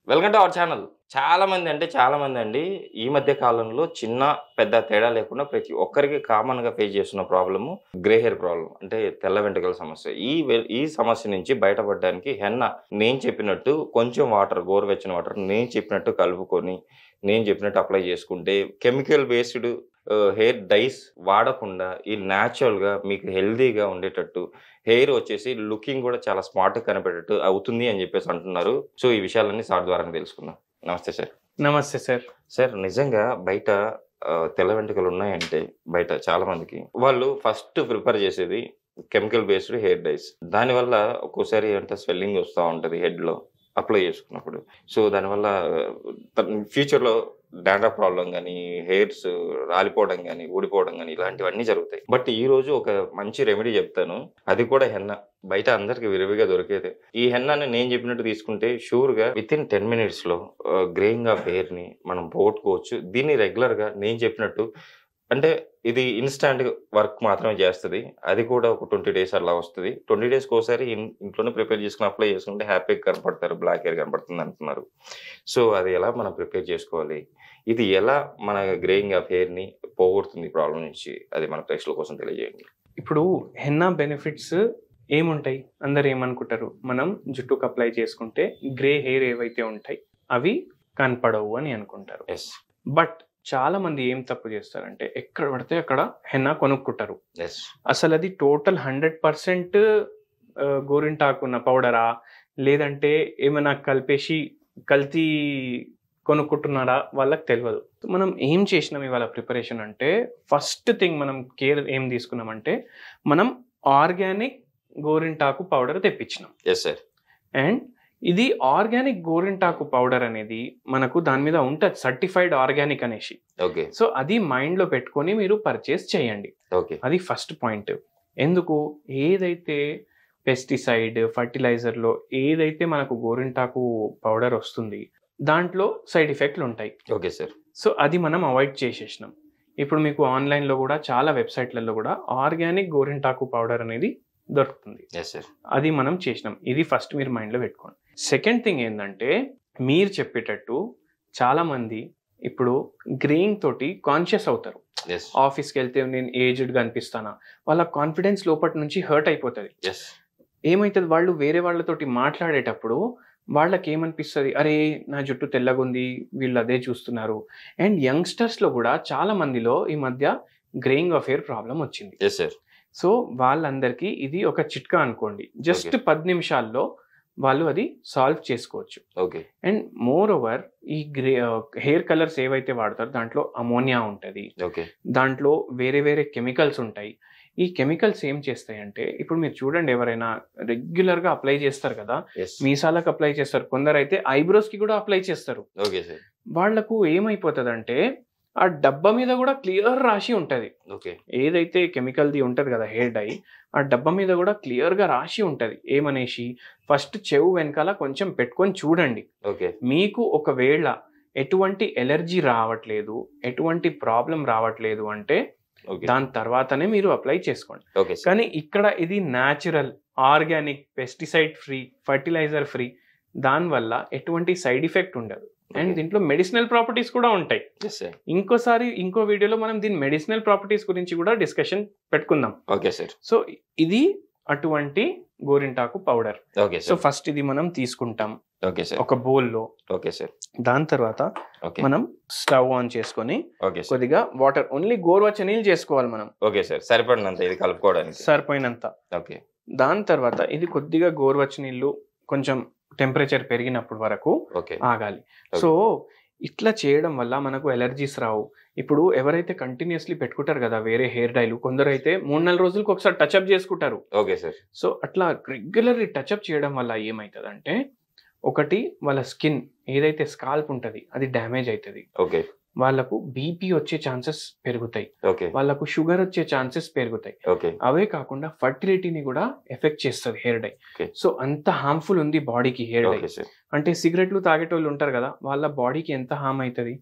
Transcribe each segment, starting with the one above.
Welcome to our channel. చాలా మంది అండి ఈ మధ్య కాలంలో చిన్న, పెద్ద తేడా లేకుండా ప్రతి ఒక్కరికి కామన్‌గా ఫేస్ చేస్తున్న ప్రాబ్లము గ్రే హెయిర్ ప్రాబ్లమ్. అంటే తెల్ల వెంట్రుకల సమస్య. ఈ సమస్య నుంచి బయటపడడానికి హెన్నా నేను చెప్పినట్టు కొంచెం వాటర్, గోరువెచ్చని వాటర్ నేను చెప్పినట్టు కలుపుకొని, నేను చెప్పినట్టు అప్లై చేసుకుంటే కెమికల్ బేస్డ్ హెయిర్ డైస్ వాడకుండా ఈ న్యాచురల్‌గా మీకు హెల్తీగా ఉండేటట్టు హెయిర్ వచ్చేసి లుకింగ్ కూడా చాలా స్మార్ట్‌గా కనపడేటట్టు అవుతుంది అని చెప్పేసి అంటున్నారు. సో, ఈ విషయాలన్నీ సార్ ద్వారానే తెలుసుకుందాం. నమస్తే సార్. నమస్తే సార్. సార్ నిజంగా బయట తెల్ల వెంట్రుకలు ఉన్నాయంటే బయట చాలా మందికి వాళ్ళు ఫస్ట్ ప్రిఫర్ చేసేది కెమికల్ బేస్డ్ హెయిర్ డైస్. దానివల్ల ఒక్కోసారి అంటే స్వెల్లింగ్ వస్తా ఉంటది హెడ్‌లో అప్లై చేసుకున్నప్పుడు. సో, దానివల్ల ఫ్యూచర్‌లో డాండ్రఫ్ ప్రాబ్లమ్ గానీ, హెయిర్స్ రాలిపోవడం గానీ, ఊడిపోవడం గానీ ఇలాంటివన్నీ జరుగుతాయి. బట్ ఈరోజు ఒక మంచి రెమెడీ చెప్తాను. అది కూడా హెన్నా. బయట అందరికి విరివిగా దొరికేదే. ఈ హెన్నాని నేను చెప్పినట్టు తీసుకుంటే షూర్‌గా వితిన్ 10 మినిట్స్‌లో గ్రేయింగ్ ఆఫ్ హెయిర్‌ని మనం పోగొట్టుకోవచ్చు. దీన్ని రెగ్యులర్‌గా నేను చెప్పినట్టు అంటే ఇది ఇన్‌స్టాంట్ వర్క్ మాత్రమే చేస్తది. అది కూడా ఒక 20 డేస్ అలా వస్తది. 20 డేస్‌కోసారి ఇంట్లోనే ప్రిపేర్ చేసుకొని అప్లై చేసుకుంటే హ్యాపీగా కనపడతారు. బ్లాక్ హెయిర్ కనపడుతుంది అంటున్నారు. సో, అది ఎలా మనం ప్రిపేర్ చేసుకోవాలి? ఇది ఎలా మన గ్రేయింగ్ ఆఫ్ హెయిర్‌ని పోగొడుతుంది ఈ ప్రాబ్లమ్ నుంచి? అది మన ప్రేక్షకుల కోసం తెలియజేయండి. ఇప్పుడు హెన్నా బెనిఫిట్స్ ఏముంటాయి? అందరూ ఏమనుకుంటారు? మనం జుట్టుకు అప్లై చేసుకుంటే గ్రే హెయిర్ ఏవైతే ఉంటాయి అవి కనపడవు అని అనుకుంటారు. యెస్. బట్ చాలా మంది ఏం తప్పు చేస్తారంటే ఎక్కడ పడితే అక్కడ హెన్నా కొనుక్కుంటారు. యెస్. అసలు అది టోటల్ 100% గోరింటాకున్న పౌడరా, లేదంటే ఏమైనా కలిపేసి కల్తీ కొనుక్కుంటున్నారా వాళ్ళకి తెలియదు. మనం ఏం చేసినాం ఇవాళ ప్రిపరేషన్ అంటే ఫస్ట్ థింగ్ మనం కేర్ ఏం తీసుకున్నామంటే మనం ఆర్గానిక్ గోరింటాకు పౌడర్ తెప్పించినాం. Yes sir. అండ్ ఇది ఆర్గానిక్ గోరింటాకు పౌడర్ అనేది మనకు దాని మీద ఉంటుంది సర్టిఫైడ్ ఆర్గానిక్ అనేసి. ఓకే. సో అది మైండ్లో పెట్టుకొని మీరు పర్చేస్ చేయండి. ఓకే. అది ఫస్ట్ పాయింట్. ఎందుకు ఏదైతే పెస్టిసైడ్ ఫర్టిలైజర్లో ఏదైతే మనకు గోరింటాకు పౌడర్ వస్తుంది దాంట్లో సైడ్ ఎఫెక్ట్లు ఉంటాయి. Okay sir. సో అది మనం అవాయిడ్ చేసేసినాం. ఇప్పుడు మీకు ఆన్లైన్లో కూడా చాలా వెబ్సైట్లలో కూడా ఆర్గానిక్ గోరింటాకు పౌడర్ అనేది దొరుకుతుంది. Yes sir. అది మనం చేసినాం. ఇది ఫస్ట్ మీరు మైండ్లో పెట్టుకోండి. సెకండ్ థింగ్ ఏంటంటే మీరు చెప్పేటట్టు చాలామంది ఇప్పుడు గ్రేయింగ్ తోటి కాన్షియస్ అవుతారు. యెస్. ఆఫీస్కి వెళ్తే నేను ఏజ్డ్గా అనిపిస్తానా, వాళ్ళ కాన్ఫిడెన్స్ లోపటి నుంచి హర్ట్ అయిపోతుంది. యెస్. ఏమవుతుంది, వాళ్ళు వేరే వాళ్ళతోటి మాట్లాడేటప్పుడు వాళ్ళకి ఏమనిపిస్తుంది, అరే నా జుట్టు తెల్లగుంది వీళ్ళు అదే చూస్తున్నారు. అండ్ యంగ్స్టర్స్లో కూడా చాలా మందిలో ఈ మధ్య గ్రేయింగ్ ఆఫ్ హెయిర్ ప్రాబ్లం వచ్చింది. Yes sir. సో వాళ్ళందరికీ ఇది ఒక చిట్కా అనుకోండి. జస్ట్ 10 నిమిషాల్లో వాళ్ళు అది సాల్వ్ చేసుకోవచ్చు. ఓకే. అండ్ మోర్ ఓవర్ ఈ హెయిర్ కలర్స్ ఏవైతే వాడతారో దాంట్లో అమోనియా ఉంటుంది, ఓకే. దాంట్లో వేరే వేరే కెమికల్స్ ఉంటాయి. ఈ కెమికల్స్ ఏం చేస్తాయంటే ఇప్పుడు మీరు చూడండి, ఎవరైనా రెగ్యులర్గా అప్లై చేస్తారు కదా, యెస్. మీసాలకు అప్లై చేస్తారు, కొందరైతే ఐబ్రోస్కి కూడా అప్లై చేస్తారు. Okay sir. వాళ్లకు ఏమైపోతుందంటే ఆ డబ్బా మీద కూడా క్లియర్ రాసి ఉంటుంది. ఓకే. ఏదైతే కెమికల్ది ఉంటుంది కదా హెయిర్ డై, ఆ డబ్బా మీద కూడా క్లియర్గా రాసి ఉంటుంది ఏమనేసి. ఫస్ట్ చెవు వెనకాల కొంచెం పెట్టుకొని చూడండి. ఓకే. మీకు ఒకవేళ ఎటువంటి ఎలర్జీ రావట్లేదు, ఎటువంటి ప్రాబ్లం రావట్లేదు అంటే ఓకే. దాని తర్వాతనే మీరు అప్లై చేసుకోండి. Okay sir. కానీ ఇక్కడ ఇది natural, organic, pesticide free, fertilizer free, దానివల్ల ఎటువంటి సైడ్ ఎఫెక్ట్ ఉండదు. అండ్ దీంట్లో మెడిసినల్ ప్రాపర్టీస్ కూడా ఉంటాయి. Yes sir. ఇంకో వీడియోలో మనం దీని మెడిసినల్ ప్రాపర్టీస్ గురించి కూడా డిస్కషన్ పెట్టుకుందాం. Okay sir. సో ఇది అటువంటి గోరింటాకు powder. Okay so sir. First ఇది మనం తీసుకుంటాం ఓకే సార్. ఒక బౌల్లో. Okay sir. దాని తర్వాత ఓకే. మనం స్టవ్ ఆన్ చేసుకొని ఓకే సార్. కొద్దిగా వాటర్, ఓన్లీ గోరువెచ్చని నీళ్ళు చేసుకోవాలి మనం, ఓకే సార్. సరిపడినంత ఇది కలుపుకోవడానికి. సరిపోయినంత. ఓకే. దాని తర్వాత ఇది కొద్దిగా గోరువెచ్చని నీళ్ళు కొంచెం టెంపరేచర్ పెరిగినప్పుడు వరకు ఓకే. ఆగాలి. సో ఇట్లా చేయడం వల్ల మనకు ఎలర్జీస్ రావు. ఇప్పుడు ఎవరైతే కంటిన్యూస్లీ పెట్టుకుంటారు కదా వేరే హెయిర్ డైలు, కొందరు అయితే 3-4 రోజులకు ఒకసారి టచ్అప్ చేసుకుంటారు. Okay sir. సో అట్లా రెగ్యులర్లీ టచ్అప్ చేయడం వల్ల ఏమవుతుందంటే ఒకటి వాళ్ళ స్కిన్ ఏదైతే స్కాల్ప్ ఉంటుంది అది డ్యామేజ్ అవుతుంది. ఓకే. వాళ్ళకు బీపీ వచ్చే ఛాన్సెస్ పెరుగుతాయి, ఓకే. వాళ్ళకు షుగర్ వచ్చే ఛాన్సెస్ పెరుగుతాయి. ఓకే. అవే కాకుండా ఫర్టిలిటీని కూడా ఎఫెక్ట్ చేస్తుంది హెయిర్ డై. ఓకే. సో అంత హార్మ్ఫుల్ ఉంది బాడీకి హెయిర్ డై. Okay sir. అంటే సిగరెట్లు తాగేటోళ్ళు ఉంటారు కదా, వాళ్ళ బాడీకి ఎంత హార్మ్ అవుతుంది,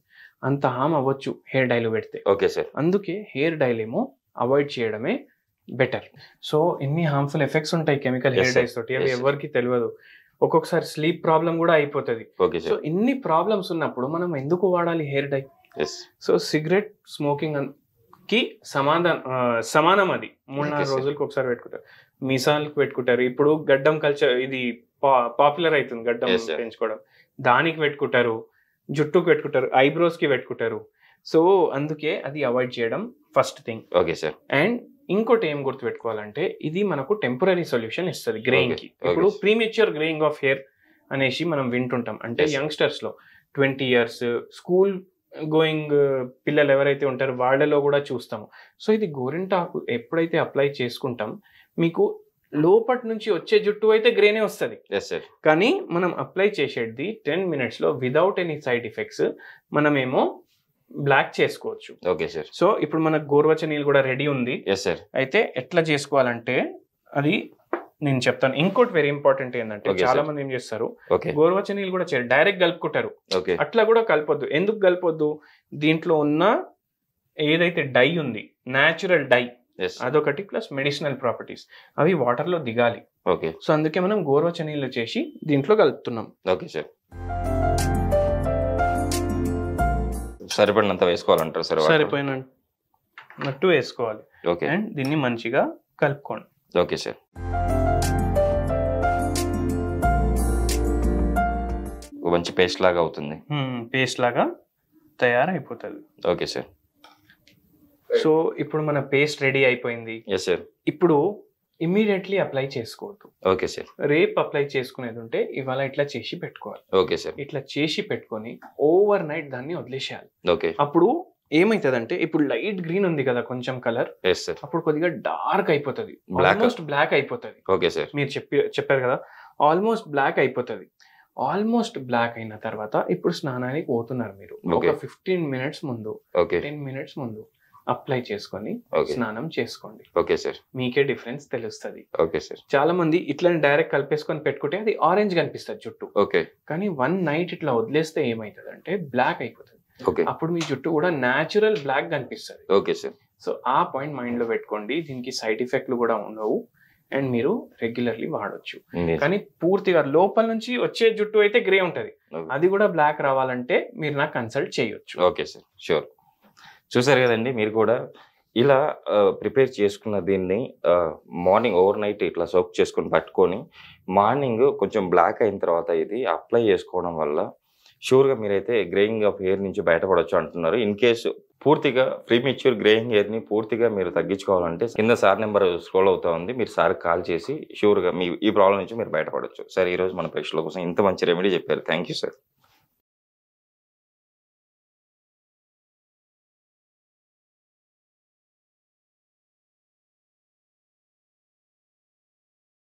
అంత హార్మ్ అవ్వచ్చు హెయిర్ డైలు పెడితే. Okay sir. అందుకే హెయిర్ డైలేమో అవాయిడ్ చేయడమే బెటర్. సో ఇన్ని హార్మ్ఫుల్ ఎఫెక్ట్స్ ఉంటాయి కెమికల్ హెయిర్ డైస్ తోటి, అవి ఎవరికి తెలియదు. ఒక్కొక్కసారి స్లీప్ ప్రాబ్లం కూడా అయిపోతుంది. Okay so sir. ఇన్ని ప్రాబ్లమ్స్ ఉన్నప్పుడు మనం ఎందుకు వాడాలి hair dye? Yes. So cigarette smoking కి సమానం అది. 3-4 Okay, sir. రోజులకు ఒకసారి పెట్టుకుంటారు, మీసాలకు పెట్టుకుంటారు. ఇప్పుడు గడ్డం కల్చర్ ఇది పాపులర్ అవుతుంది, గడ్డం Yes, sir. పెంచుకోవడం. దానికి పెట్టుకుంటారు, జుట్టుకు పెట్టుకుంటారు, ఐబ్రోస్ కి పెట్టుకుంటారు. సో అందుకే అది అవాయిడ్ చేయడం first thing. Okay sir. And ఇంకోటి ఏం గుర్తుపెట్టుకోవాలంటే ఇది మనకు టెంపరీ సొల్యూషన్ ఇస్తుంది గ్రేయింగ్ కి. Okay, ఇప్పుడు okay. Premature greying of hair అనేసి మనం వింటుంటాం. అంటే Yes, sir. యంగ్స్టర్స్ లో 20 years స్కూల్ గోయింగ్ పిల్లలు ఎవరైతే ఉంటారో వాళ్ళలో కూడా చూస్తాము. సో ఇది గోరింటాకు ఎప్పుడైతే అప్లై చేసుకుంటాం మీకు లోపటి నుంచి వచ్చే జుట్టు అయితే గ్రేనే వస్తుంది. Yes sir. కానీ మనం అప్లై చేసేది 10 minutes లో విదౌట్ ఎనీ సైడ్ ఎఫెక్ట్స్ మనమేమో బ్లాక్ చేసుకోవచ్చు. Okay sir. సో ఇప్పుడు మనకు గోరువెచ్చనీళ్ళు కూడా రెడీ ఉంది. Yes sir. అయితే ఎట్లా చేసుకోవాలంటే అది నేను చెప్తాను. ఇంకోటి వెరీ ఇంపార్టెంట్ ఏంటంటే Okay, చాలా sir. మంది ఏం చేస్తారు, ఓకే. గోరువెచ్చనీళ్ళు కూడా చేయరు, డైరెక్ట్ కలుపుకుంటారు. ఓకే. అట్లా కూడా కలపొద్దు. ఎందుకు కలపొద్దు? దీంట్లో ఉన్న ఏదైతే డై ఉంది, న్యాచురల్ డై, ఎస్. అదొకటి ప్లస్ మెడిసినల్ ప్రాపర్టీస్ అవి వాటర్ లో దిగాలి. ఓకే. సో అందుకే మనం గోరువెచ్చనీళ్ళు చేసి దీంట్లో కలుపుతున్నాం. Okay sir. సరిపడినంత వేసుకోవాలంటారు సార్? సరిపోయినట్టు వేసుకోవాలి. ఓకే. అండ్ దీన్ని మంచిగా కలుపుకోండి. Okay sir. ఒక మంచి పేస్ట్ లాగా అవుతుంది. పేస్ట్ లాగా తయారైపోతుంది. Okay sir. సో ఇప్పుడు మన పేస్ట్ రెడీ అయిపోయింది. Yes sir. ఇప్పుడు ఇమ్మీడియట్లీ అప్లై చేసుకోవద్దు. Okay sir. రేపు అప్లై చేసుకునేది ఉంటే ఇవాళ ఇట్లా చేసి పెట్టుకోవాలి. Okay sir. ఇట్లా చేసి పెట్టుకొని ఓవర్ నైట్ దాన్ని వదిలేసేయాలి. ఓకే. అప్పుడు ఏమైతుందంటే ఇప్పుడు లైట్ గ్రీన్ ఉంది కదా కొంచెం కలర్, ఎస్ సార్. అప్పుడు కొద్దిగా డార్క్ అయిపోతుంది, Black. ఆల్మోస్ట్ బ్లాక్ అయిపోతుంది. Okay sir. మీరు చెప్పారు కదా ఆల్మోస్ట్ బ్లాక్ అయిపోతుంది. ఆల్మోస్ట్ బ్లాక్ అయిన తర్వాత ఇప్పుడు స్నానానికి పోతున్నారు మీరు. ఒక Okay. 15 minutes ముందు, ఓకే. 10 minutes ముందు అప్లై చేసుకొని ఓకే. స్నానం చేసుకోండి. Okay sir. మీకే డిఫరెన్స్ తెలుస్తుంది. Okay sir. చాలా మంది ఇట్లా డైరెక్ట్ కలిపేసుకొని పెట్టుకుంటే అది ఆరెంజ్ కనిపిస్తుంది జుట్టు. ఓకే. కానీ 1 night ఇట్లా వదిలేస్తే ఏమవుతుంది అంటే బ్లాక్ అయిపోతుంది. ఓకే. అప్పుడు మీ జుట్టు కూడా న్యాచురల్ బ్లాక్ కనిపిస్తుంది. Okay sir. సో ఆ పాయింట్ మైండ్ లో పెట్టుకోండి. దీనికి సైడ్ ఎఫెక్ట్లు కూడా ఉండవు అండ్ మీరు రెగ్యులర్లీ వాడొచ్చు. కానీ పూర్తిగా లోపల నుంచి వచ్చే జుట్టు అయితే గ్రే ఉంటది, అది కూడా బ్లాక్ రావాలంటే మీరు నాకు కన్సల్ట్ చేయొచ్చు. Okay sir, sure. చూసారు కదండి, మీరు కూడా ఇలా ప్రిపేర్ చేసుకున్న దీన్ని మార్నింగ్ ఓవర్ నైట్ ఇట్లా సోక్ చేసుకొని పట్టుకొని మార్నింగ్ కొంచెం బ్లాక్ అయిన తర్వాత ఇది అప్లై చేసుకోవడం వల్ల షూర్గా మీరైతే గ్రేయింగ్ ఆఫ్ హెయిర్ నుంచి బయటపడవచ్చు అంటున్నారు. ఇన్ కేసు పూర్తిగా ప్రీమెచ్యూర్ గ్రేయింగ్ హెయిర్ని పూర్తిగా మీరు తగ్గించుకోవాలంటే కింద సార్ నెంబర్ స్క్రోల్ అవుతా ఉంది, మీరు సార్కి కాల్ చేసి షూర్గా మీ ఈ ప్రాబ్లం నుంచి మీరు బయటపడవచ్చు. సార్ ఈరోజు మన ప్రేక్షకుల కోసం ఇంత మంచి రెమెడీ చెప్పారు. Thank you sir.